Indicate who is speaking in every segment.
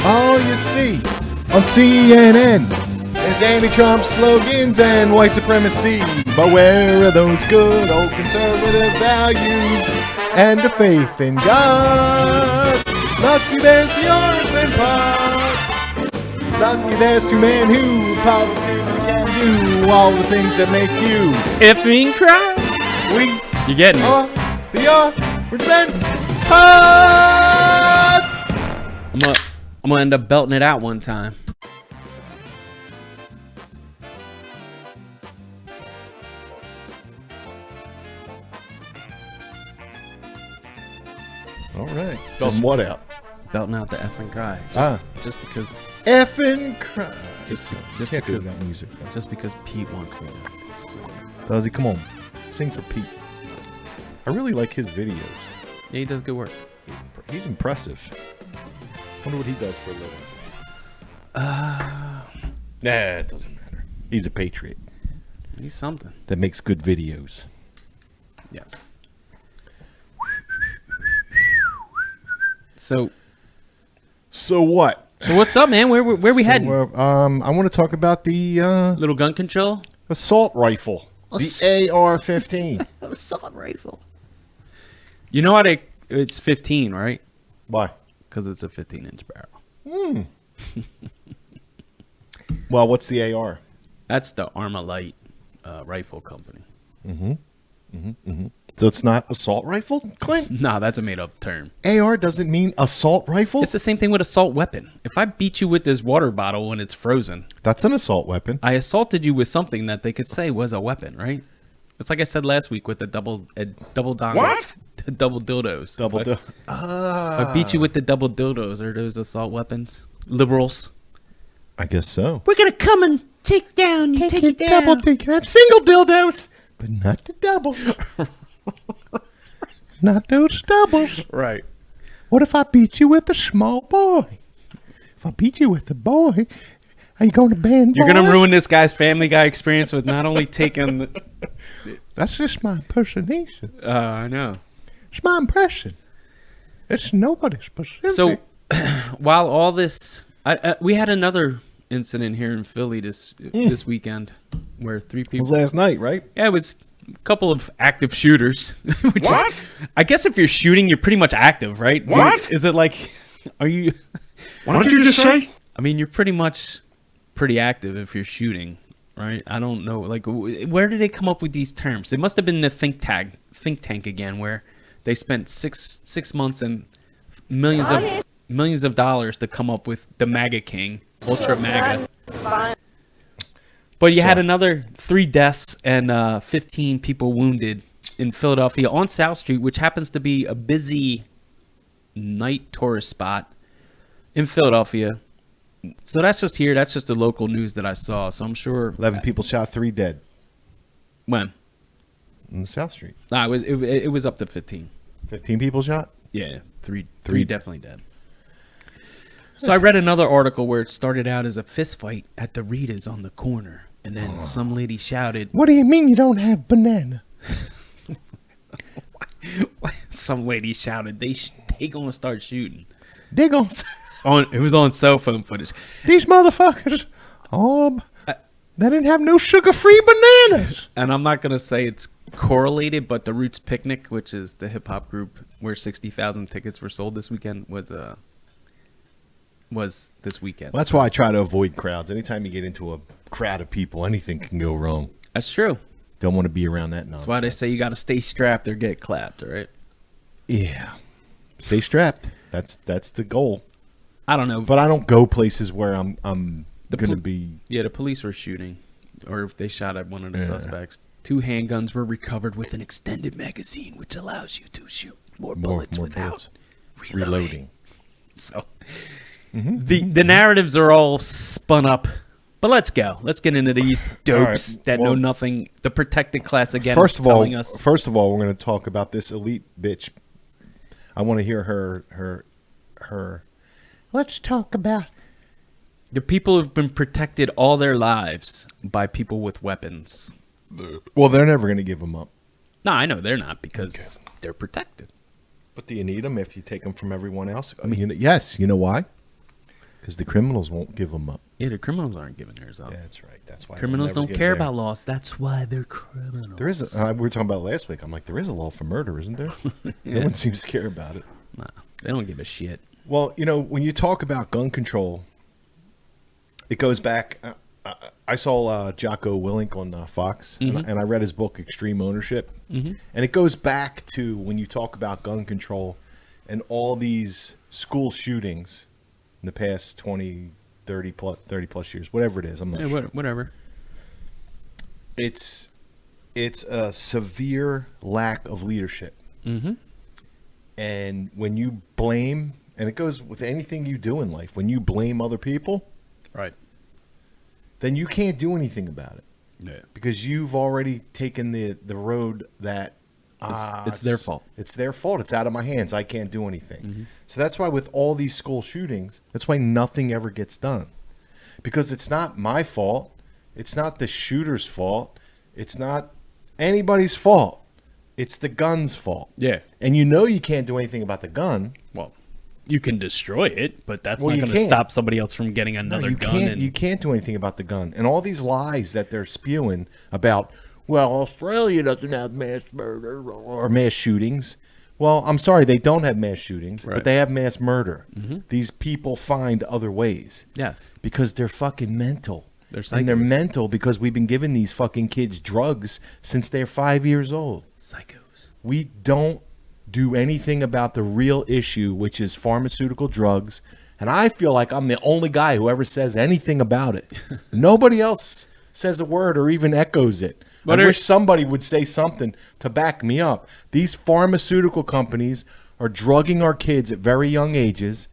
Speaker 1: All you see on CNN is anti-Trump slogans and white supremacy. But where are those good old conservative values and the faith in God? Lucky there's the Orangeman Pod. Lucky there's two men who positively can do all the things that make you
Speaker 2: effing cry. You getting it?
Speaker 1: The Orangeman Pod.
Speaker 2: I'm gonna end up belting it out one time.
Speaker 1: All right. Belting what out?
Speaker 2: Belting out the effing cry. Just because.
Speaker 1: Effing cry.
Speaker 2: Just
Speaker 1: can't do
Speaker 2: because
Speaker 1: that music.
Speaker 2: Just because Pete wants me to. So.
Speaker 1: Does he? Come on. Sing for Pete. I really like his videos.
Speaker 2: Yeah, he does good work.
Speaker 1: He's impressive. Wonder what he does for a living. Nah, it doesn't matter. He's a patriot.
Speaker 2: He's something.
Speaker 1: That makes good videos.
Speaker 2: Yes. So what? So what's up, man? Where we heading?
Speaker 1: I want to talk about the
Speaker 2: little gun control
Speaker 1: assault rifle, the AR-15.
Speaker 2: Assault rifle. You know how it's 15, right?
Speaker 1: Why?
Speaker 2: Because it's a 15-inch barrel.
Speaker 1: Well, what's the AR?
Speaker 2: That's the Armalite rifle company.
Speaker 1: So it's not assault rifle, Clint?
Speaker 2: No, that's a made-up term.
Speaker 1: AR doesn't mean assault rifle?
Speaker 2: It's the same thing with assault weapon. If I beat you with this water bottle when it's frozen,
Speaker 1: that's an assault weapon.
Speaker 2: I assaulted you with something that they could say was a weapon, right? It's like I said last week with the double dong.
Speaker 1: What?
Speaker 2: The double dildos. If I beat you with the double dildos, are those assault weapons? Liberals.
Speaker 1: I guess so.
Speaker 2: We're gonna come and take down you. Take it down.
Speaker 1: Double. You can have single dildos, but not the double. Not those doubles.
Speaker 2: Right.
Speaker 1: What if I beat you with a small boy? If I beat you with a boy, are you going to ban
Speaker 2: You're
Speaker 1: boys?
Speaker 2: gonna ruin this guy's Family Guy experience with not only taking.
Speaker 1: That's just my impersonation.
Speaker 2: I know.
Speaker 1: It's my impression. It's nobody's specific.
Speaker 2: So, while all this, we had another incident here in Philly this weekend where 3 people.
Speaker 1: It was last night, right?
Speaker 2: Yeah, it was a couple of active shooters. Which
Speaker 1: What?
Speaker 2: I guess if you're shooting, you're pretty much active, right?
Speaker 1: What?
Speaker 2: Is it like? Are you?
Speaker 1: What did you just say?
Speaker 2: I mean, you're pretty active if you're shooting, right? I don't know. Like, where did they come up with these terms? It must have been the think tank again, where they spent six months and millions of dollars to come up with the MAGA King, Ultra MAGA. But you had another 3 deaths and 15 people wounded in Philadelphia on South Street, which happens to be a busy night tourist spot in Philadelphia. So that's just here. That's just the local news that I saw. So I'm sure
Speaker 1: 11 people shot, 3 dead.
Speaker 2: When?
Speaker 1: On the South Street.
Speaker 2: Nah, it was up to 15.
Speaker 1: 15 people shot?
Speaker 2: Yeah, three definitely dead. So I read another article where it started out as a fist fight at the Rita's on the corner, and then some lady shouted,
Speaker 1: "What do you mean you don't have banana?"
Speaker 2: Some lady shouted, "They gonna start shooting."
Speaker 1: They gonna
Speaker 2: It was on cell phone footage.
Speaker 1: These motherfuckers. They didn't have no sugar-free bananas.
Speaker 2: And I'm not gonna say it's correlated, but the Roots Picnic, which is the hip hop group where 60,000 tickets were sold this weekend, was this weekend.
Speaker 1: Well, that's why I try to avoid crowds. Anytime you get into a crowd of people, anything can go wrong.
Speaker 2: That's true.
Speaker 1: Don't want to be around that nonsense.
Speaker 2: That's why they say you got to stay strapped or get clapped, all right?
Speaker 1: Yeah. Stay strapped. That's the goal.
Speaker 2: I don't know.
Speaker 1: But I don't go places where I'm going to be...
Speaker 2: Yeah, the police were shooting, or they shot at one of the suspects. 2 handguns were recovered with an extended magazine, which allows you to shoot more bullets without reloading. So the narratives are all spun up. But let's go. Let's get into these dopes that know nothing. The protected class again. First of all,
Speaker 1: we're going to talk about this elite bitch. I want to hear her. Let's talk about
Speaker 2: the people who've been protected all their lives by people with weapons.
Speaker 1: Well, they're never going to give them up.
Speaker 2: No, I know they're not because they're protected.
Speaker 1: But do you need them if you take them from everyone else? I mean, yes. You know why? Because the criminals won't give them up.
Speaker 2: Yeah, the criminals aren't giving theirs up.
Speaker 1: Yeah, that's right. That's why
Speaker 2: Criminals don't care about laws. That's why they're criminals.
Speaker 1: There is. We were talking about last week. I'm like, there is a law for murder, isn't there? Yeah. No one seems to care about it.
Speaker 2: Nah, they don't give a shit.
Speaker 1: Well, when you talk about gun control, it goes back. I saw Jocko Willink on Fox, and I read his book, Extreme Ownership. And it goes back to when you talk about gun control and all these school shootings in the past 20, 30 plus years, whatever it is. I'm not sure.
Speaker 2: Whatever.
Speaker 1: It's a severe lack of leadership. And when you blame, and it goes with anything you do in life, when you blame other people,
Speaker 2: right,
Speaker 1: then you can't do anything about it.
Speaker 2: Yeah.
Speaker 1: Because you've already taken the road that
Speaker 2: it's their fault.
Speaker 1: It's their fault. It's out of my hands. I can't do anything. So that's why with all these school shootings, that's why nothing ever gets done. Because it's not my fault. It's not the shooter's fault. It's not anybody's fault. It's the gun's fault.
Speaker 2: Yeah.
Speaker 1: And you can't do anything about the gun.
Speaker 2: Well, you can destroy it, but that's not going to stop somebody else from getting another gun.
Speaker 1: You can't do anything about the gun. And all these lies that they're spewing about, well, Australia doesn't have mass murder or mass shootings. Well, I'm sorry, they don't have mass shootings, but they have mass murder. These people find other ways.
Speaker 2: Yes.
Speaker 1: Because they're fucking mental.
Speaker 2: They're psychos.
Speaker 1: And they're mental because we've been giving these fucking kids drugs since they're 5 years old.
Speaker 2: Psychos.
Speaker 1: We don't do anything about the real issue, which is pharmaceutical drugs. And I feel like I'm the only guy who ever says anything about it. Nobody else says a word or even echoes it. But I wish somebody would say something to back me up. These pharmaceutical companies are drugging our kids at very young ages.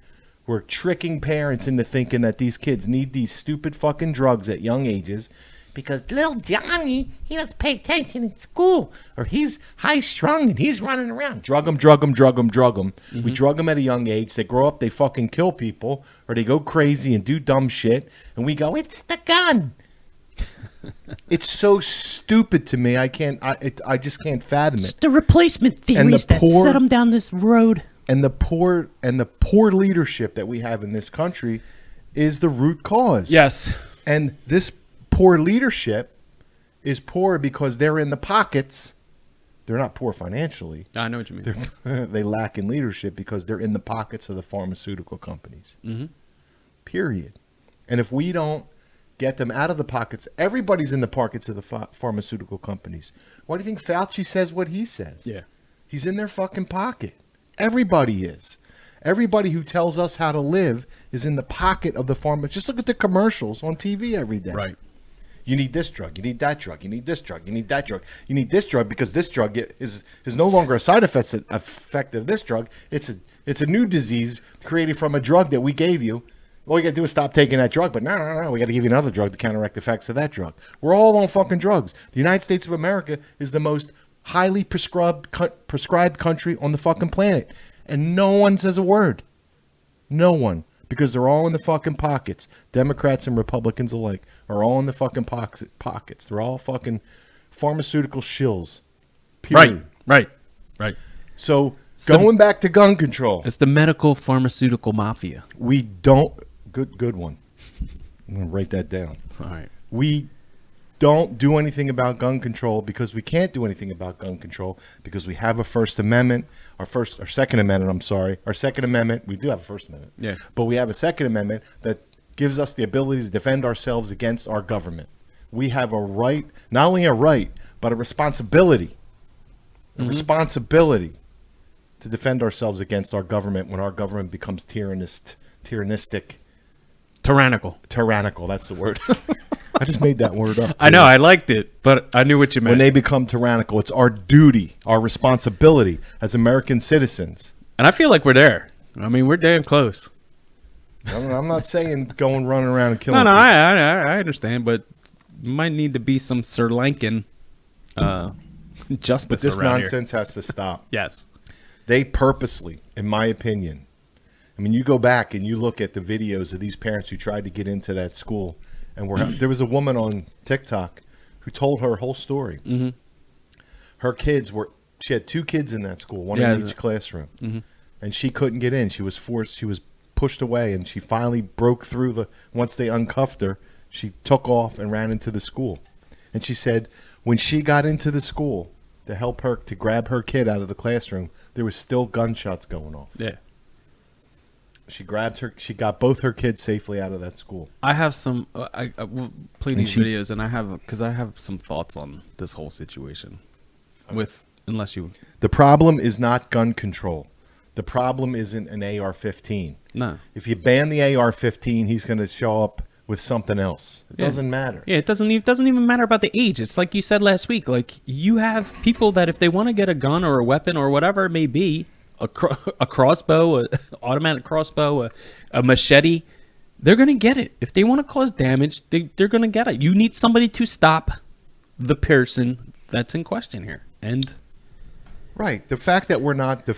Speaker 1: We're tricking parents into thinking that these kids need these stupid fucking drugs at young ages because little Johnny, he doesn't pay attention in school, or he's high-strung and he's running around. Drug them. We drug them at a young age. They grow up, they fucking kill people, or they go crazy and do dumb shit, and we go, it's the gun. It's so stupid to me. I just can't fathom it.
Speaker 2: It's the replacement theories that set them down this road.
Speaker 1: And the poor leadership that we have in this country is the root cause.
Speaker 2: Yes.
Speaker 1: And this poor leadership is poor because they're in the pockets. They're not poor financially.
Speaker 2: I know what you mean.
Speaker 1: They lack in leadership because they're in the pockets of the pharmaceutical companies. Period. And if we don't get them out of the pockets, everybody's in the pockets of the pharmaceutical companies. Why do you think Fauci says what he says?
Speaker 2: Yeah.
Speaker 1: He's in their fucking pocket. Everybody is. Everybody who tells us how to live is in the pocket of the pharma. Just look at the commercials on TV every day.
Speaker 2: Right.
Speaker 1: You need this drug. You need that drug. You need this drug. You need that drug. You need this drug because this drug is no longer a side effect of this drug. It's a new disease created from a drug that we gave you. All you got to do is stop taking that drug. But no. We got to give you another drug to counteract the effects of that drug. We're all on fucking drugs. The United States of America is the most highly prescribed country on the fucking planet. And no one says a word. No one. Because they're all in the fucking pockets. Democrats and Republicans alike are all in the fucking pockets. They're all fucking pharmaceutical shills. Period.
Speaker 2: Right.
Speaker 1: So going back to gun control.
Speaker 2: It's the medical pharmaceutical mafia.
Speaker 1: We don't... Good one. I'm going to write that down.
Speaker 2: All right.
Speaker 1: We don't do anything about gun control because we can't do anything about gun control because we have a First Amendment, our Second Amendment, I'm sorry. Our Second Amendment, we do have a First Amendment. Yeah. But we have a Second Amendment that gives us the ability to defend ourselves against our government. We have a right, not only a right, but a responsibility. A responsibility to defend ourselves against our government when our government becomes tyrannistic. Tyrannical, that's the word. I just made that word up.
Speaker 2: I know, I liked it, but I knew what you meant.
Speaker 1: When they become tyrannical, it's our duty, our responsibility as American citizens.
Speaker 2: And I feel like we're there. I mean, we're damn close.
Speaker 1: I'm not saying going running around and killing
Speaker 2: people.
Speaker 1: I
Speaker 2: understand, but might need to be some Sri Lankan justice.
Speaker 1: But this nonsense has to stop.
Speaker 2: Yes.
Speaker 1: They purposely, in my opinion, I mean, you go back and you look at the videos of these parents who tried to get into that school, and there was a woman on TikTok who told her whole story. Her kids she had 2 kids in that school, one in each classroom, and she couldn't get in. She was pushed away, and she finally broke through once they uncuffed her, she took off and ran into the school. And she said when she got into the school to help her, to grab her kid out of the classroom, there was still gunshots going off.
Speaker 2: Yeah.
Speaker 1: She got both her kids safely out of that school.
Speaker 2: I have some, I will play these videos, and I have some thoughts on this whole situation.
Speaker 1: The problem is not gun control. The problem isn't an AR-15.
Speaker 2: No.
Speaker 1: If you ban the AR-15, he's going to show up with something else. It doesn't matter.
Speaker 2: Yeah, it doesn't even matter about the age. It's like you said last week. Like, you have people that if they want to get a gun or a weapon or whatever it may be, a crossbow, an automatic crossbow, a machete, they're going to get it. If they want to cause damage, they're going to get it. You need somebody to stop the person that's in question here. And
Speaker 1: right, the fact that we're not,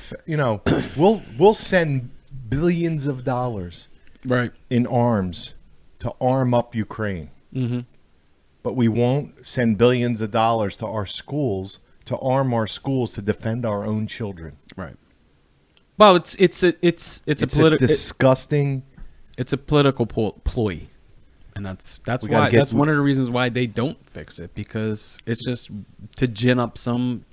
Speaker 1: we'll send billions of dollars,
Speaker 2: right,
Speaker 1: in arms to arm up Ukraine,
Speaker 2: but
Speaker 1: we won't send billions of dollars to our schools to arm our schools to defend our own children.
Speaker 2: Right. Well, it's a
Speaker 1: disgusting.
Speaker 2: It's a political ploy, and that's one of the reasons why they don't fix it, because it's just to gin up some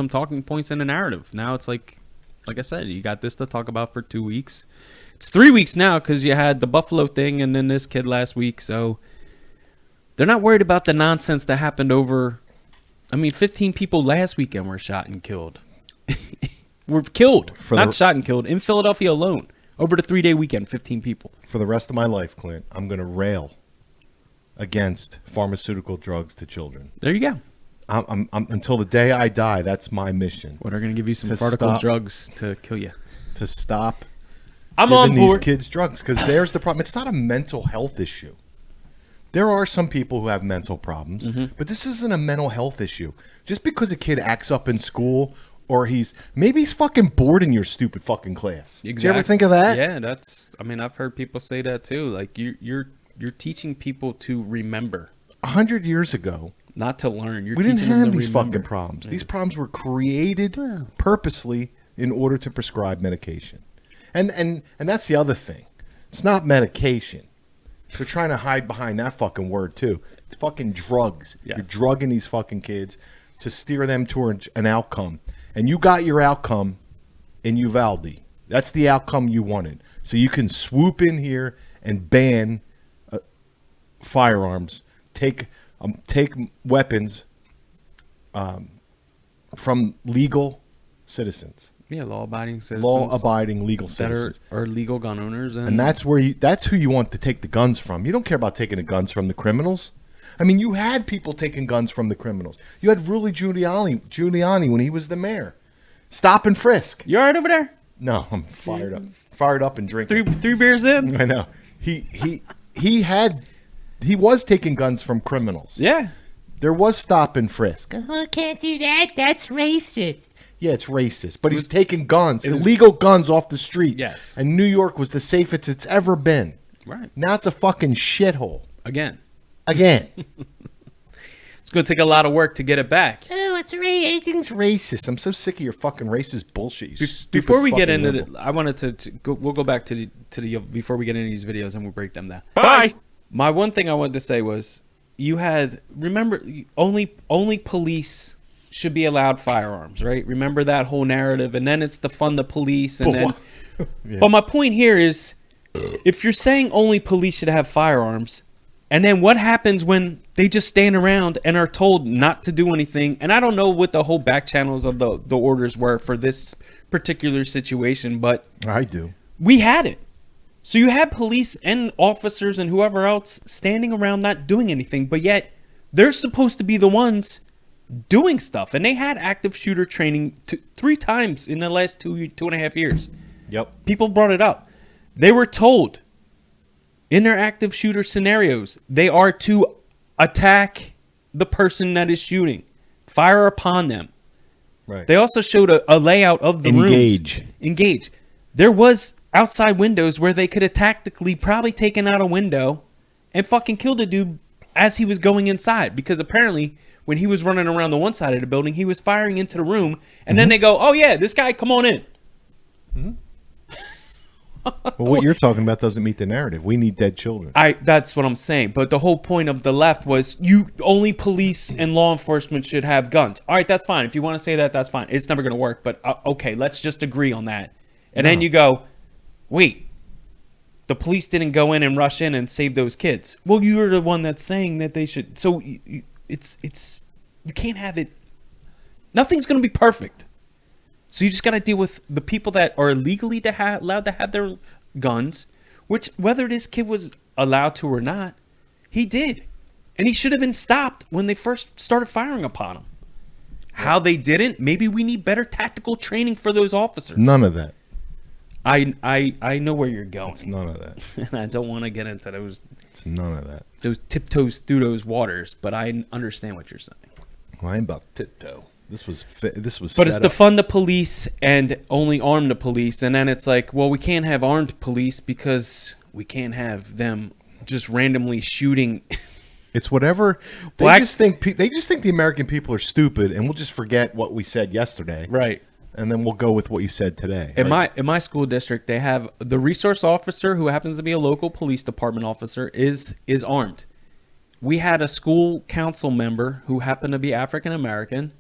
Speaker 2: talking points in the narrative. Now it's like I said, you got this to talk about for 2 weeks. It's 3 weeks now because you had the Buffalo thing and then this kid last week. So they're not worried about the nonsense that happened over. I mean, 15 people last weekend were shot and killed. Were killed, not shot and killed, in Philadelphia alone. Over the 3-day weekend, 15 people.
Speaker 1: For the rest of my life, Clint, I'm going to rail against pharmaceutical drugs to children.
Speaker 2: There you go.
Speaker 1: I'm until the day I die, that's my mission.
Speaker 2: Well, they're going to give you some particle drugs to kill you.
Speaker 1: To stop
Speaker 2: I'm
Speaker 1: giving
Speaker 2: on board.
Speaker 1: These kids drugs, because there's the problem. It's not a mental health issue. There are some people who have mental problems, but this isn't a mental health issue. Just because a kid acts up in school, or maybe he's fucking bored in your stupid fucking class.
Speaker 2: Exactly.
Speaker 1: Did you ever think of that?
Speaker 2: Yeah, I've heard people say that too. Like you're teaching people to remember.
Speaker 1: 100 years ago,
Speaker 2: not to learn.
Speaker 1: We didn't have these fucking problems. Yeah. These problems were created purposely in order to prescribe medication. And that's the other thing. It's not medication. They're trying to hide behind that fucking word too. It's fucking drugs. Yes. You're drugging these fucking kids to steer them toward an outcome. And you got your outcome in Uvalde. That's the outcome you wanted. So you can swoop in here and ban firearms, take weapons from legal citizens.
Speaker 2: Yeah, law-abiding citizens.
Speaker 1: Law-abiding legal citizens.
Speaker 2: That are legal gun owners.
Speaker 1: And that's who you want to take the guns from. You don't care about taking the guns from the criminals. I mean, you had people taking guns from the criminals. You had Rudy Giuliani when he was the mayor. Stop and frisk.
Speaker 2: You all right over there?
Speaker 1: No, I'm fired up. Fired up and drinking.
Speaker 2: Three beers in?
Speaker 1: I know. He was taking guns from criminals.
Speaker 2: Yeah.
Speaker 1: There was stop and frisk.
Speaker 3: Oh, can't do that. That's racist.
Speaker 1: Yeah, it's racist. But he's taking guns, illegal guns off the street.
Speaker 2: Yes.
Speaker 1: And New York was the safest it's ever been.
Speaker 2: Right.
Speaker 1: Now it's a fucking shithole.
Speaker 2: Again.
Speaker 1: It's
Speaker 2: going to take a lot of work to get it back.
Speaker 1: Oh, everything's racist. I'm so sick of your fucking racist bullshit.
Speaker 2: Before we get into it, I wanted to we'll go back to the before we get into these videos and we'll break them down.
Speaker 1: Bye.
Speaker 2: My one thing I wanted to say was remember only police should be allowed firearms, right? Remember that whole narrative, and then it's defund the police, and then. Yeah. But my point here is, if you're saying only police should have firearms, and then what happens when they just stand around and are told not to do anything? And I don't know what the whole back channels of the orders were for this particular situation, but
Speaker 1: I do.
Speaker 2: We had it. So you had police and officers and whoever else standing around not doing anything, but yet they're supposed to be the ones doing stuff. And they had active shooter training 3 times in the last 2.5 years.
Speaker 1: Yep.
Speaker 2: People brought it up. They were told in their active shooter scenarios, they are to attack the person that is shooting, fire upon them.
Speaker 1: Right.
Speaker 2: They also showed a layout of the rooms. Engage. There was outside windows where they could have tactically probably taken out a window and fucking killed a dude as he was going inside, because apparently when he was running around the one side of the building, he was firing into the room, and then they go, "Oh yeah, this guy, come on in."
Speaker 1: Well, what you're talking about doesn't meet the narrative. We need dead children.
Speaker 2: That's what I'm saying. But the whole point of the left was you only police and law enforcement should have guns. All right, that's fine. If you want to say that, that's fine. It's never going to work. But okay, let's just agree on that. And then you go, wait, the police didn't go in and rush in and save those kids. Well, you're the one that's saying that they should. So it's you can't have it. Nothing's going to be perfect. So you just got to deal with the people that are legally allowed to have their guns, which whether this kid was allowed to or not, he did. And he should have been stopped when they first started firing upon him. How they didn't, maybe we need better tactical training for those officers.
Speaker 1: It's none of that.
Speaker 2: I know where you're going.
Speaker 1: It's none of that.
Speaker 2: And I don't want to get into those.
Speaker 1: It's none of that.
Speaker 2: Those tiptoes through those waters, but I understand what you're saying.
Speaker 1: Well, I ain't about tiptoe. This was.
Speaker 2: But it's defund the police and only arm the police, and then it's like, well, we can't have armed police because we can't have them just randomly shooting.
Speaker 1: It's whatever. They just think the American people are stupid, and we'll just forget what we said yesterday,
Speaker 2: Right.
Speaker 1: And then we'll go with what you said today.
Speaker 2: In my school district, they have the resource officer who happens to be a local police department officer is armed. We had a school council member who happened to be African American.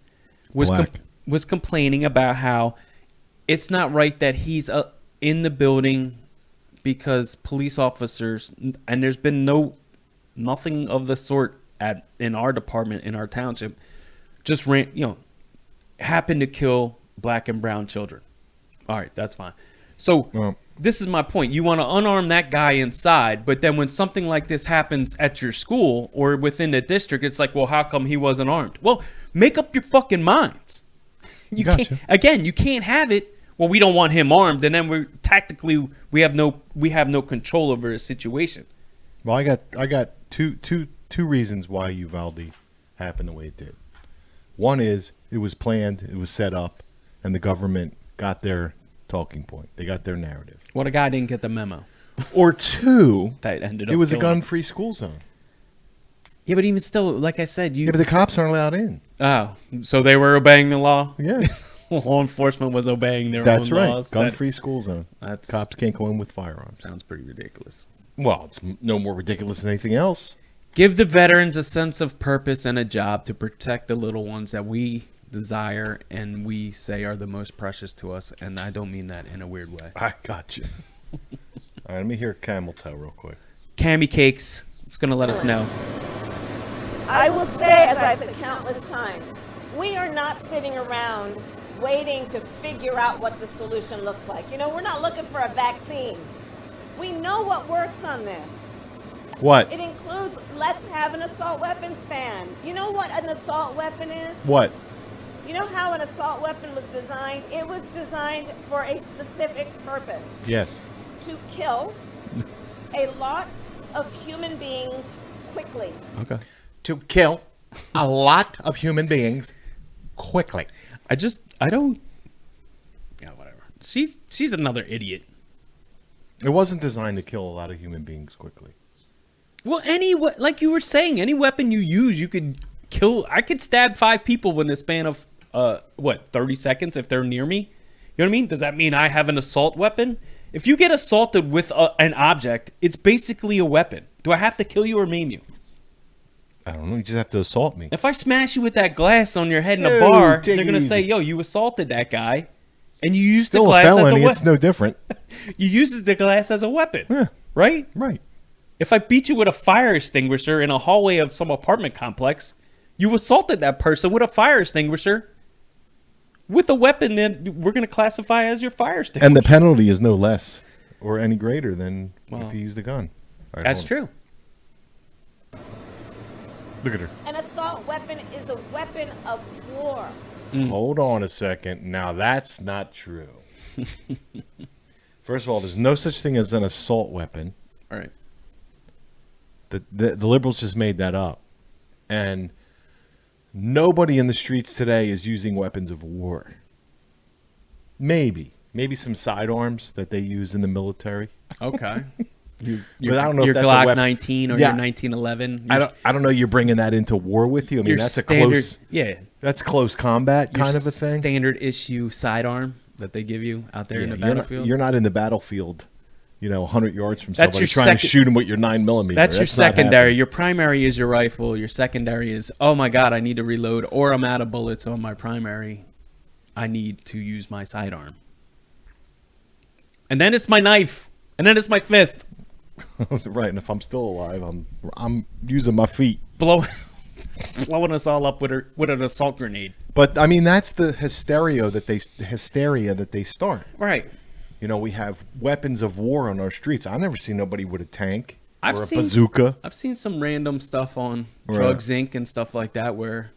Speaker 2: Was complaining about how it's not right that he's in the building because police officers, and there's been nothing of the sort in our department, in our township, just happened to kill black and brown children. All right, that's fine. So this is my point. You want to unarm that guy inside, but then when something like this happens at your school or within the district, it's like, well, how come he wasn't armed? Well, make up your fucking minds. You can't have it. Well, we don't want him armed, and then we have no control over the situation.
Speaker 1: Well, I got two reasons why Uvalde happened the way it did. One is it was planned, it was set up, and the government got their talking point. They got their narrative.
Speaker 2: Well, the guy didn't get the memo.
Speaker 1: Or two,
Speaker 2: that ended up
Speaker 1: it was a
Speaker 2: killing him.
Speaker 1: gun-free school zone.
Speaker 2: Yeah, but even still, like I said,
Speaker 1: Yeah, but the cops aren't allowed in.
Speaker 2: Oh, so they were obeying the law?
Speaker 1: Yes.
Speaker 2: Law enforcement was obeying their
Speaker 1: That's
Speaker 2: own
Speaker 1: right.
Speaker 2: laws?
Speaker 1: Gun-free school zone. Cops can't go in with firearms.
Speaker 2: Sounds pretty ridiculous.
Speaker 1: Well, it's no more ridiculous than anything else.
Speaker 2: Give the veterans a sense of purpose and a job to protect the little ones that we desire and we say are the most precious to us, and I don't mean that in a weird way.
Speaker 1: I got you. All right, let me hear Camel Toe real quick.
Speaker 2: Cammy Cakes is going to let us know.
Speaker 4: I will say, as I've said countless times, we are not sitting around waiting to figure out what the solution looks like. We're not looking for a vaccine. We know what works on this.
Speaker 1: What?
Speaker 4: It includes, let's have an assault weapons ban. You know what an assault weapon is?
Speaker 1: What?
Speaker 4: You know how an assault weapon was designed? It was designed for a specific purpose.
Speaker 1: Yes.
Speaker 4: To kill a lot of human beings quickly.
Speaker 2: Okay.
Speaker 1: To kill a lot of human beings quickly.
Speaker 2: I don't. Yeah, whatever. She's another idiot.
Speaker 1: It wasn't designed to kill a lot of human beings quickly.
Speaker 2: Well, like you were saying, any weapon you use, you could kill. I could stab 5 people in the span of 30 seconds if they're near me. You know what I mean? Does that mean I have an assault weapon? If you get assaulted with an object, it's basically a weapon. Do I have to kill you or maim you?
Speaker 1: I don't know. You just have to assault me.
Speaker 2: If I smash you with that glass on your head in a bar, they're going to say, yo, you assaulted that guy. And you used the glass
Speaker 1: felony,
Speaker 2: as a weapon.
Speaker 1: It's no different.
Speaker 2: You used the glass as a weapon.
Speaker 1: Yeah.
Speaker 2: Right?
Speaker 1: Right.
Speaker 2: If I beat you with a fire extinguisher in a hallway of some apartment complex, you assaulted that person with a fire extinguisher with a weapon that we're going to classify as your fire extinguisher.
Speaker 1: And the penalty is no less or any greater than if you used a gun. Right,
Speaker 2: that's true.
Speaker 1: Look at her.
Speaker 4: An assault weapon is a weapon of war.
Speaker 1: Hold on a second. Now, that's not true. First of all, there's no such thing as an assault weapon.
Speaker 2: All right.
Speaker 1: The liberals just made that up. And nobody in the streets today is using weapons of war. Maybe some sidearms that they use in the military.
Speaker 2: Okay.
Speaker 1: But I don't know
Speaker 2: your
Speaker 1: if that's
Speaker 2: Glock
Speaker 1: a weapon.
Speaker 2: 19 or your 1911.
Speaker 1: I don't know. You're bringing that into war with you. I mean, that's
Speaker 2: standard,
Speaker 1: a close.
Speaker 2: Yeah.
Speaker 1: That's close combat kind of a thing.
Speaker 2: Standard issue sidearm that they give you out there in the battlefield.
Speaker 1: You're not in the battlefield 100 yards from
Speaker 2: That's
Speaker 1: somebody
Speaker 2: your
Speaker 1: trying to shoot him with your 9mm.
Speaker 2: That's your
Speaker 1: not happening.
Speaker 2: secondary. Your primary is your rifle. Your secondary is, oh my God, I need to reload, or I'm out of bullets on my primary. I need to use my sidearm. And then it's my knife. And then it's my fist.
Speaker 1: Right, and if I'm still alive, I'm using my feet.
Speaker 2: Blowing us all up with an assault grenade.
Speaker 1: But I mean, that's the hysteria that they start.
Speaker 2: Right.
Speaker 1: We have weapons of war on our streets. I've never seen nobody with a tank or a bazooka.
Speaker 2: I've seen some random stuff on Drugs Inc. and stuff like that, where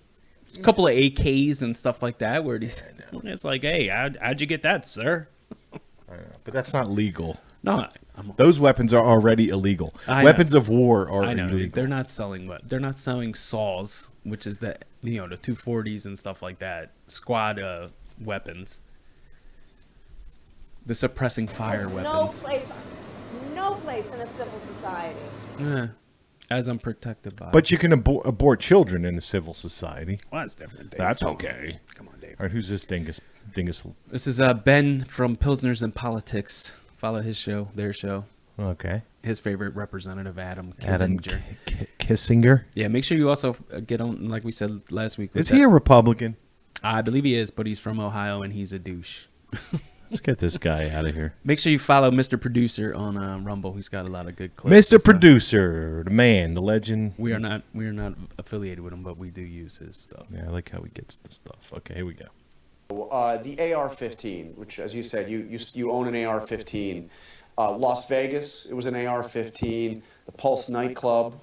Speaker 2: a couple of AKs and stuff like that, where it's like, hey, how'd you get that, sir?
Speaker 1: I know, but that's not legal.
Speaker 2: No,
Speaker 1: those weapons are already illegal. Weapons of war are illegal.
Speaker 2: They're not selling They're not selling saws, which is the 240s and stuff like that. Squad weapons. The suppressing fire weapons.
Speaker 4: No place in a civil society.
Speaker 2: Yeah, as I'm protected by.
Speaker 1: But you can abort children in a civil society.
Speaker 2: Well, that's different. Dave.
Speaker 1: That's okay.
Speaker 2: Come on, Dave.
Speaker 1: All right, who's this dingus?
Speaker 2: This is Ben from Pilsners and Politics. Follow his show, their show.
Speaker 1: Okay.
Speaker 2: His favorite representative, Adam Kissinger.
Speaker 1: Kissinger?
Speaker 2: Yeah, make sure you also get on, like we said last week.
Speaker 1: Is he a Republican?
Speaker 2: I believe he is, but he's from Ohio and he's a douche.
Speaker 1: Let's get this guy out of here.
Speaker 2: Make sure you follow Mr. Producer on Rumble. He's got a lot of good clips.
Speaker 1: Mr. Producer, the man, the legend.
Speaker 2: We are not affiliated with him, but we do use his stuff.
Speaker 1: Yeah, I like how he gets the stuff. Okay, here we go.
Speaker 5: The AR-15, which, as you said, you own an AR-15. Las Vegas, it was an AR-15. The Pulse nightclub,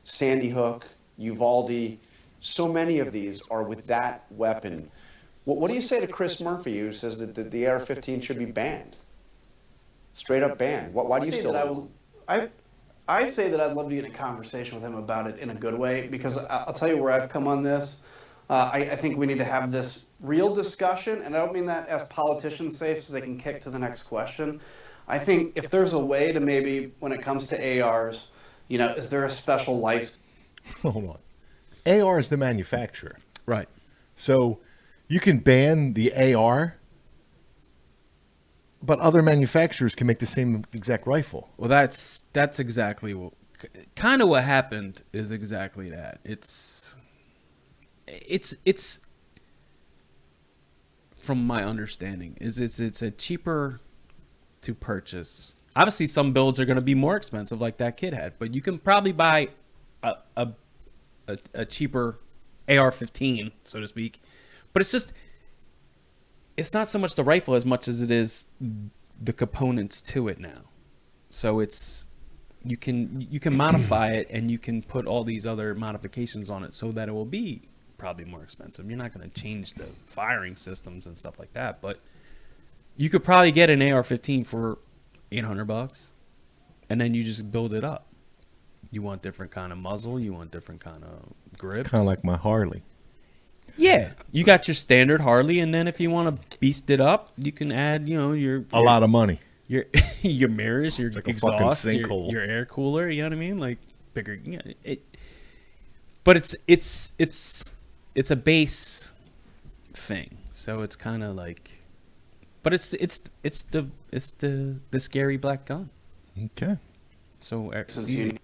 Speaker 5: Sandy Hook, Uvalde. So many of these are with that weapon. What do you say to Chris Murphy, who says that the AR-15 should be banned? Straight up banned. Why do you still?
Speaker 6: I say that I'd love to get in a conversation with him about it in a good way, because I'll tell you where I've come on this. I think we need to have this real discussion, and I don't mean that as politicians say so they can kick to the next question. I think if there's a way to maybe, when it comes to ARs, is there a special license?
Speaker 1: Hold on. AR is the manufacturer.
Speaker 2: Right.
Speaker 1: So you can ban the AR, but other manufacturers can make the same exact rifle.
Speaker 2: Well, that's exactly what happened is exactly that. It's from my understanding it's a cheaper to purchase. Obviously, some builds are going to be more expensive, like that kid had, but you can probably buy a cheaper AR-15, so to speak. But it's not so much the rifle as much as it is the components to it now. So you can modify it, and you can put all these other modifications on it so that it will be probably more expensive. You're not going to change the firing systems and stuff like that, but you could probably get an AR-15 for $800, and then you just build it up. You want different kind of muzzle, you want different kind of grips.
Speaker 1: It's kind of like my Harley.
Speaker 2: Yeah, you got your standard Harley, and then if you want to beast it up, you can add, your
Speaker 1: a lot of money.
Speaker 2: Your your mirrors, your
Speaker 1: like
Speaker 2: exhaust, your air cooler. You know what I mean? Like bigger. But it's a base thing, so it's kind of like, but it's the scary black gun.
Speaker 1: Okay.
Speaker 6: So since you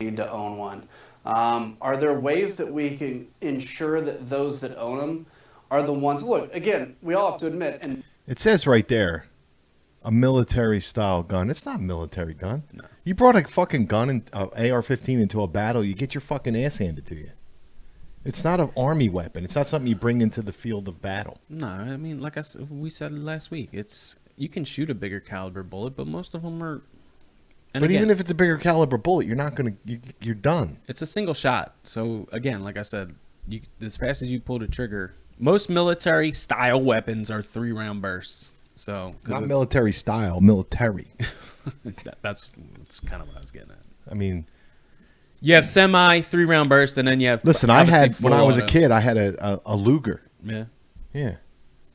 Speaker 6: need to own one. Are there ways that we can ensure that those that own them are the ones? Look, again, we all have to admit, and
Speaker 1: it says right there, a military-style gun. It's not a military gun.
Speaker 2: No.
Speaker 1: You brought a fucking gun, AR-15, into a battle, you get your fucking ass handed to you. It's not an army weapon. It's not something you bring into the field of battle.
Speaker 2: No, I mean, like we said last week, you can shoot a bigger caliber bullet, but most of them are.
Speaker 1: And but again, even if it's a bigger caliber bullet, you're not gonna. You're done.
Speaker 2: It's a single shot. So again, like I said, as fast as you pull the trigger, most military style weapons are 3-round bursts. So
Speaker 1: not military style, military.
Speaker 2: that's kind of what I was getting at.
Speaker 1: I mean,
Speaker 2: you have semi 3-round burst, and then you have.
Speaker 1: Listen, I had when I was a kid, I had a Luger.
Speaker 2: Yeah.
Speaker 1: Yeah.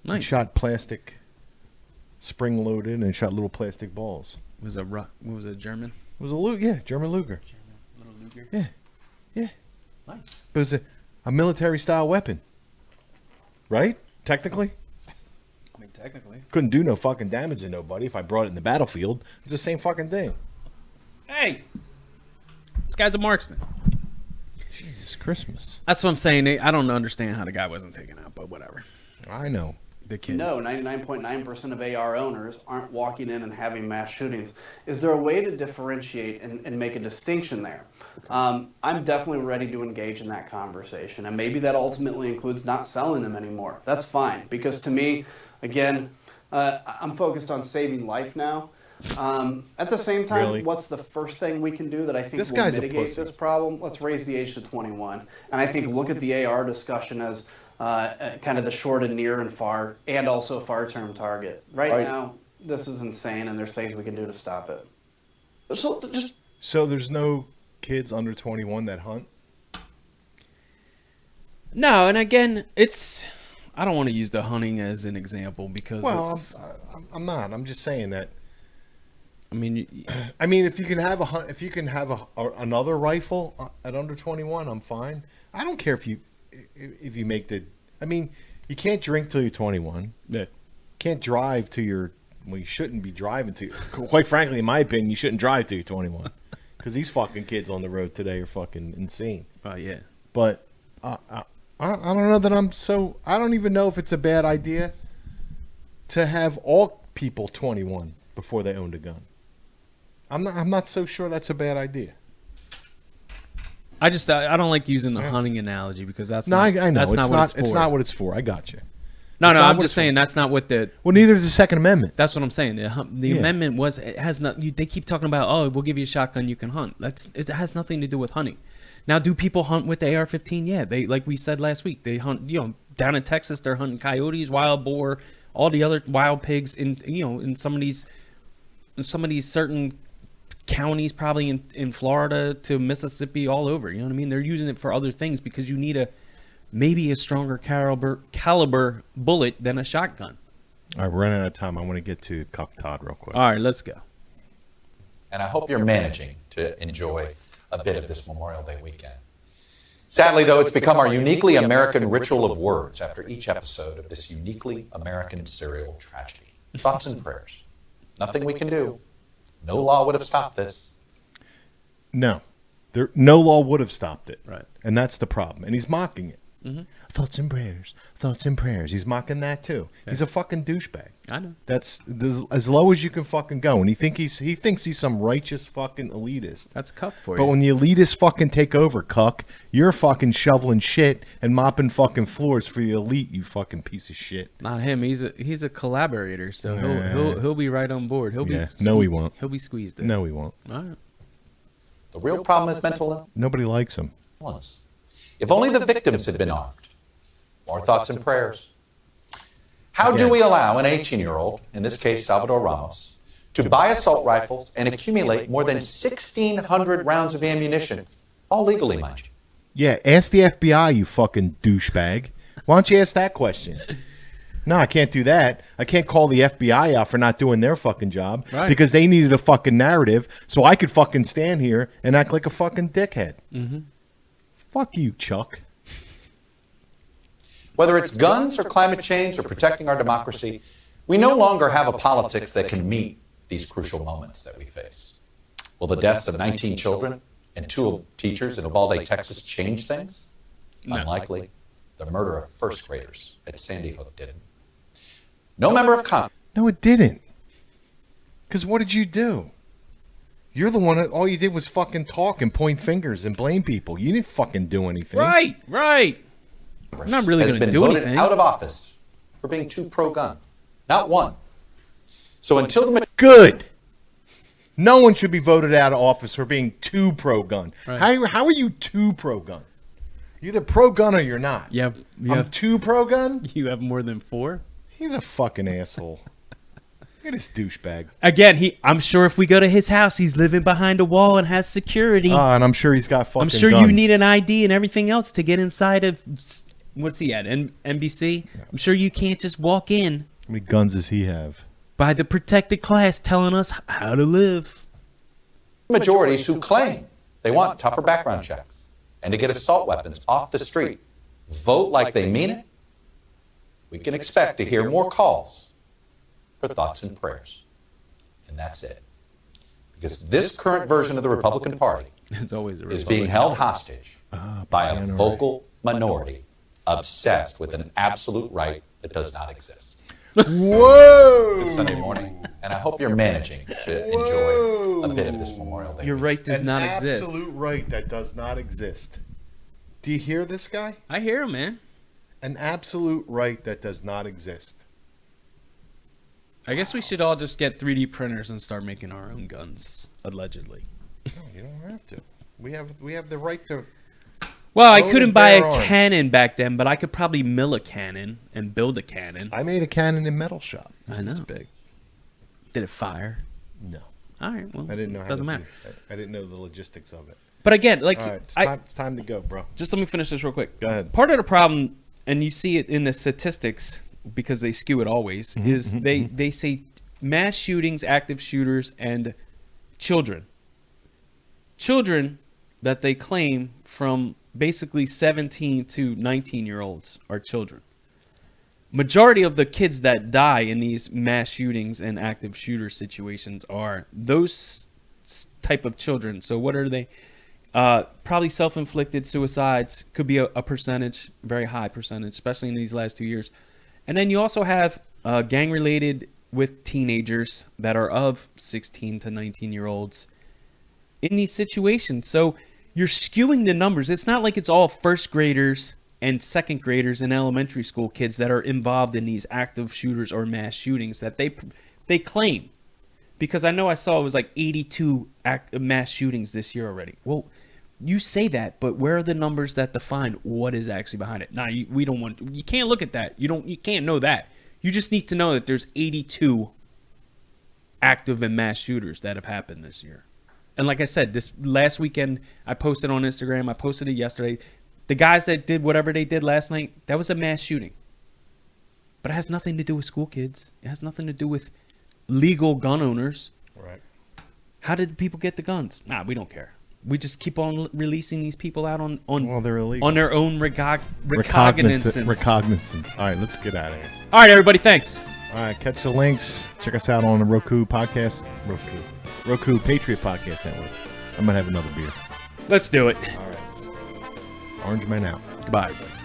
Speaker 2: Nice.
Speaker 1: It shot plastic, spring loaded, and shot little plastic balls.
Speaker 2: What was it, German?
Speaker 1: It was a Luger, yeah, German Luger.
Speaker 2: Little Luger?
Speaker 1: Yeah, yeah.
Speaker 2: Nice.
Speaker 1: But it was a military-style weapon, right? Technically?
Speaker 2: I mean, Technically.
Speaker 1: Couldn't do no fucking damage to nobody if I brought it in the battlefield. It's the same fucking thing.
Speaker 2: Hey, this guy's a marksman.
Speaker 1: Jesus Christmas.
Speaker 2: That's what I'm saying. I don't understand how the guy wasn't taken out, but whatever.
Speaker 1: I know.
Speaker 2: The kid.
Speaker 6: No, 99.9% of AR owners aren't walking in and having mass shootings. Is there a way to differentiate and make a distinction there? I'm definitely ready to engage in that conversation, and maybe that ultimately includes not selling them anymore. That's fine, because to me, again, I'm focused on saving life now. At the same time,
Speaker 1: Really?
Speaker 6: what's the first thing we can do that I think
Speaker 1: This
Speaker 6: will
Speaker 1: guy's a
Speaker 6: mitigate
Speaker 1: pussy.
Speaker 6: this problem? Let's raise the age to 21. And I think look at the AR discussion as kind of the short and near and far, and also far-term target. Right now, this is insane, and there's things we can do to stop it.
Speaker 1: So there's no kids under 21 that hunt?
Speaker 2: No, and again, I don't want to use the hunting as an example because
Speaker 1: I'm not. I'm just saying that.
Speaker 2: I mean,
Speaker 1: if you can have another rifle at under 21, I'm fine. I don't care if you make the. I mean, you can't drink till you're 21.
Speaker 2: yeah.
Speaker 1: Can't drive till you're. Well, you shouldn't be driving till. Quite frankly, in my opinion, you shouldn't drive till you're 21, because these fucking kids on the road today are fucking insane.
Speaker 2: Oh yeah.
Speaker 1: But I don't know that I'm so. I don't even know if it's a bad idea to have all people 21 before they owned a gun. I'm not so sure that's a bad idea.
Speaker 2: I don't like using the hunting analogy because that's
Speaker 1: No,
Speaker 2: not,
Speaker 1: I know
Speaker 2: that's
Speaker 1: it's
Speaker 2: what
Speaker 1: not.
Speaker 2: it's for.
Speaker 1: It's not what it's for. I got you.
Speaker 2: No,
Speaker 1: It's
Speaker 2: no,
Speaker 1: not
Speaker 2: I'm
Speaker 1: what
Speaker 2: just
Speaker 1: it's
Speaker 2: saying
Speaker 1: for.
Speaker 2: that's not what the.
Speaker 1: Well, neither is the Second Amendment.
Speaker 2: That's what I'm saying. The
Speaker 1: Yeah.
Speaker 2: amendment has not. They keep talking about we'll give you a shotgun, you can hunt. It has nothing to do with hunting. Now, do people hunt with the AR-15? Yeah, they like we said last week. They hunt. Down in Texas, they're hunting coyotes, wild boar, all the other wild pigs. In some of these certain counties, probably in Florida to Mississippi, all over. You know what I mean? They're using it for other things because you need maybe a stronger caliber bullet than a shotgun.
Speaker 1: All right, we're running out of time. I want to get to Cuck Todd real quick.
Speaker 2: All right, let's go.
Speaker 7: And I hope you're managing to enjoy a bit of this Memorial Day weekend. Sadly, though, it's become our uniquely American ritual of words after each episode of this uniquely American serial tragedy. Thoughts and prayers. Nothing we can do. No law would have stopped this.
Speaker 1: No, no law would have stopped it.
Speaker 2: Right.
Speaker 1: And that's the problem. And he's mocking it.
Speaker 2: Mm-hmm.
Speaker 1: Thoughts and prayers. Thoughts and prayers. He's mocking that too.
Speaker 2: Yeah.
Speaker 1: He's a fucking douchebag.
Speaker 2: I know.
Speaker 1: That's as low as you can fucking go. And he thinks he's some righteous fucking elitist.
Speaker 2: That's cuck for
Speaker 1: But
Speaker 2: you.
Speaker 1: when the elitists fucking take over, Cuck, you're fucking shoveling shit and mopping fucking floors for the elite, you fucking piece of shit.
Speaker 2: Not him. He's a collaborator, so he'll be right on board. He'll be
Speaker 1: No, he won't.
Speaker 2: He'll be squeezed in.
Speaker 1: No, he won't.
Speaker 2: All right.
Speaker 7: The real problem is mental
Speaker 1: Nobody likes him.
Speaker 7: illness. If only the victims had been armed. More thoughts and prayers. How do we allow an 18-year-old, in this case Salvador Ramos, to buy assault rifles and accumulate more than 1,600 rounds of ammunition, all legally, mind you?
Speaker 1: Yeah, ask the FBI, you fucking douchebag. Why don't you ask that question? No, I can't do that. I can't call the FBI out for not doing their fucking job because they needed a fucking narrative so I could fucking stand here and act like a fucking dickhead.
Speaker 2: Mm-hmm.
Speaker 1: Fuck you, Chuck.
Speaker 7: Whether it's guns or climate change or protecting our democracy, we no longer have a politics that can meet these crucial moments that we face. Will the deaths of 19 children and 2 teachers in Uvalde, Texas change things?
Speaker 2: No.
Speaker 7: Unlikely. The murder of first graders at Sandy Hook didn't. No member of Congress.
Speaker 1: No, it didn't. Because what did you do? You're the one that all you did was fucking talk and point fingers and blame people. You didn't fucking do anything.
Speaker 2: Right. I'm not really going to do
Speaker 7: voted
Speaker 2: anything.
Speaker 7: out of office for being too pro-gun. Not one. So until the
Speaker 1: Good. No one should be voted out of office for being too pro-gun.
Speaker 2: Right.
Speaker 1: How are you too pro-gun? You're either pro-gun or you're not. I'm too pro-gun?
Speaker 2: You have more than 4?
Speaker 1: He's a fucking asshole. Look at this douchebag.
Speaker 2: Again, I'm sure if we go to his house, he's living behind a wall and has security.
Speaker 1: And I'm sure he's got fucking
Speaker 2: I'm sure
Speaker 1: guns.
Speaker 2: you need an ID and everything else to get inside of, what's he at, NBC? I'm sure you can't just walk in
Speaker 1: How many guns does he have?
Speaker 2: by the protected class telling us how to live.
Speaker 7: majorities who claim they want tougher background checks and to get assault weapons off the street vote like they mean it, we can expect to hear more calls for thoughts and prayers. And that's it. Because this current version of the Republican Party
Speaker 2: It's always a
Speaker 7: is being held hostage by a vocal minority obsessed with an absolute right that does not exist.
Speaker 1: Whoa!
Speaker 7: Good Sunday morning, and I hope you're managing to enjoy a bit of this Memorial Day.
Speaker 2: Your right does not exist.
Speaker 1: An absolute right that does not exist. Do you hear this guy?
Speaker 2: I hear him, man.
Speaker 1: An absolute right that does not exist.
Speaker 2: I guess we should all just get 3D printers and start making our own guns, allegedly.
Speaker 1: No, you don't have to. We have the right to.
Speaker 2: Well, I
Speaker 1: Own
Speaker 2: couldn't
Speaker 1: and
Speaker 2: buy a
Speaker 1: bear arms.
Speaker 2: cannon back then, but I could probably mill a cannon and build a cannon.
Speaker 1: I made a cannon in metal shop.
Speaker 2: I know.
Speaker 1: This big.
Speaker 2: Did it fire?
Speaker 1: No,
Speaker 2: All right, well,
Speaker 1: I didn't know.
Speaker 2: Doesn't matter.
Speaker 1: I didn't know the logistics of it.
Speaker 2: But again, like,
Speaker 1: All right, it's time to go, bro.
Speaker 2: just let me finish this real quick.
Speaker 1: Go ahead.
Speaker 2: Part of the problem, and you see it in the statistics because they skew it always, is they say mass shootings, active shooters, and children. Children that they claim from basically 17 to 19-year-olds are children. Majority of the kids that die in these mass shootings and active shooter situations are those type of children. So what are they? Probably self-inflicted suicides, could be a percentage, very high percentage, especially in these last 2 years. And then you also have gang-related with teenagers that are of 16 to 19-year-olds in these situations. So you're skewing the numbers. It's not like it's all first graders and second graders and elementary school kids that are involved in these active shooters or mass shootings that they claim. Because I know I saw it was like 82 mass shootings this year already. Well, you say that, but where are the numbers that define what is actually behind it? Nah, we don't want. You can't look at that. You can't know that. You just need to know that there's 82 active and mass shooters that have happened this year. And like I said, this last weekend, I posted on Instagram. I posted it yesterday. The guys that did whatever they did last night, that was a mass shooting. But it has nothing to do with school kids. It has nothing to do with legal gun owners.
Speaker 1: Right.
Speaker 2: How did people get the guns? Nah, we don't care. We just keep on releasing these people out on
Speaker 1: Well, they're illegal.
Speaker 2: on their own recognizance.
Speaker 1: Recognizance. All right, let's get out of here.
Speaker 2: All right, everybody, thanks.
Speaker 1: All right, catch the links. Check us out on the Roku Patriot Podcast Network. I'm gonna have another beer.
Speaker 2: Let's do it.
Speaker 1: All right. Orange Man out.
Speaker 2: Goodbye, everybody.